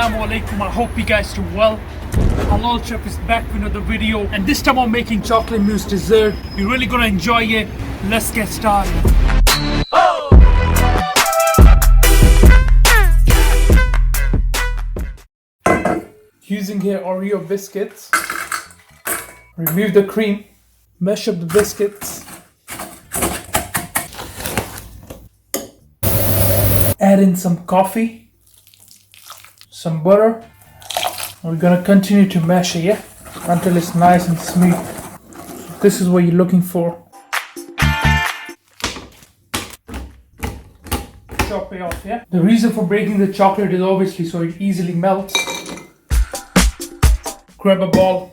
Assalamu alaikum. I hope you guys do well. Halal Chef is back with another video, and this time I'm making chocolate mousse dessert. You're really gonna enjoy it. Let's get started. Using here Oreo biscuits. Remove the cream. Mash up the biscuits. Add in some coffee, some butter. We're gonna continue to mash it, yeah, until it's nice and smooth. This is what you're looking for. Chop it off, yeah. The reason for breaking the chocolate is obviously so it easily melts. Grab a bowl.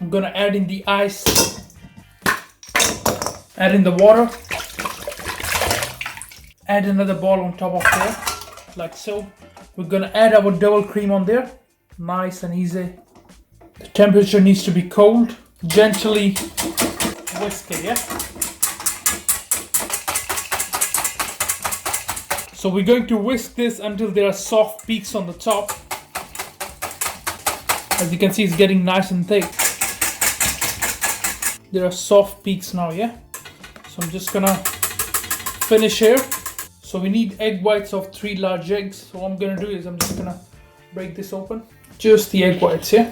I'm gonna add in the ice. Add in the water. Add another ball on top of there, like so. We're gonna add our double cream on there. Nice and easy. The temperature needs to be cold. Gently whisk it, yeah? So we're going to whisk this until there are soft peaks on the top. As you can see, it's getting nice and thick. There are soft peaks now, yeah? So I'm just gonna finish here. So we need egg whites of 3 large eggs. So what I'm gonna do is I'm just gonna break this open. Just the egg whites, yeah?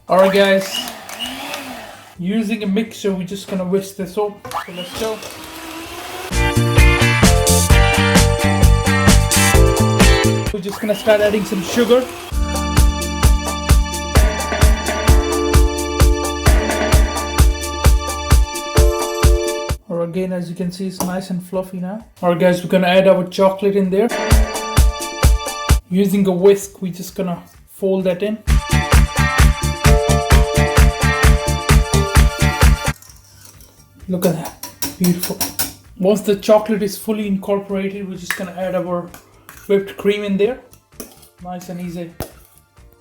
Alright guys, using a mixer, we're just gonna whisk this up. So let's go. We're just gonna start adding some sugar. Again, as you can see, it's nice and fluffy now. Alright guys, we're gonna add our chocolate in there. Using a whisk, we're just gonna fold that in. Look at that, beautiful. Once the chocolate is fully incorporated, we're just gonna add our whipped cream in there. Nice and easy.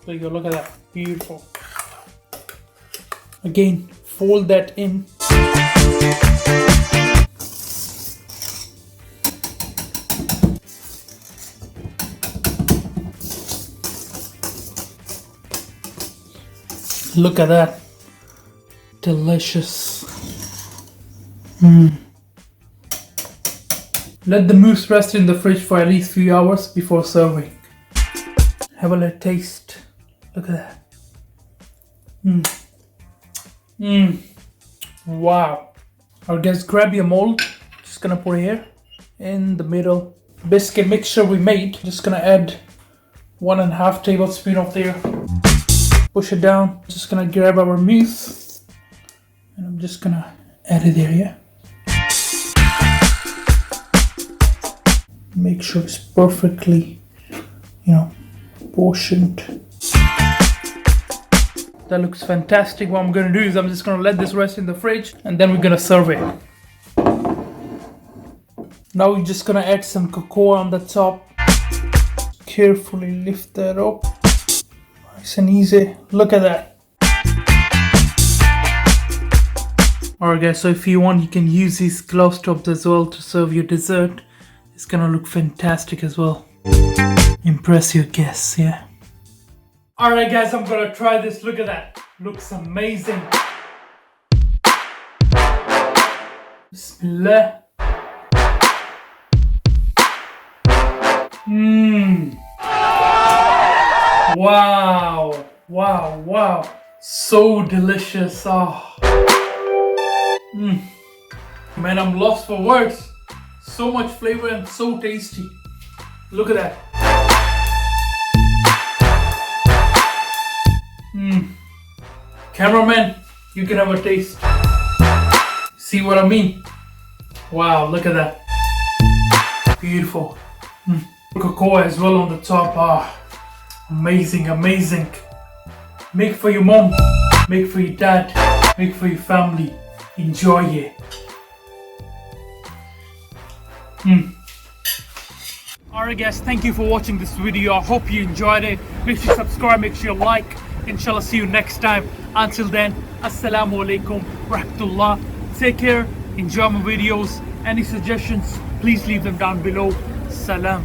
There you go, look at that, beautiful. Again, fold that in. Look at that, delicious. Let the mousse rest in the fridge for at least 3 hours before serving. Have a little taste. Look at that. Wow. Alright guys, grab your mold. Just gonna put it here in the middle. Biscuit mixture we made. Just gonna add 1.5 tablespoon of there. Push it down. Just gonna grab our mousse and I'm just gonna add it there, yeah? Make sure it's perfectly, portioned. That looks fantastic. What I'm gonna do is I'm just gonna let this rest in the fridge and then we're gonna serve it. Now we're just gonna add some cocoa on the top. Carefully lift that up. Nice and easy. Look at that. Alright guys, so if you want, you can use these glass tops as well to serve your dessert. It's gonna look fantastic as well. Impress your guests, yeah. Alright guys, I'm gonna try this. Look at that. Looks amazing. Bismillah. Wow, wow, wow. So delicious. Man, I'm lost for words. So much flavor and so tasty. Look at that. Cameraman, you can have a taste. See what I mean? Wow, look at that. Beautiful. Cocoa as well on the top. Amazing, amazing. Make for your mom, make for your dad, make for your family. Enjoy it. Alright guys, thank you for watching this video. I hope you enjoyed it. Make sure you subscribe, make sure you like. Inshallah, see you next time. Until then, Assalamu alaikum rahmatullah. Take care, enjoy my videos. Any suggestions, please leave them down below. Salam.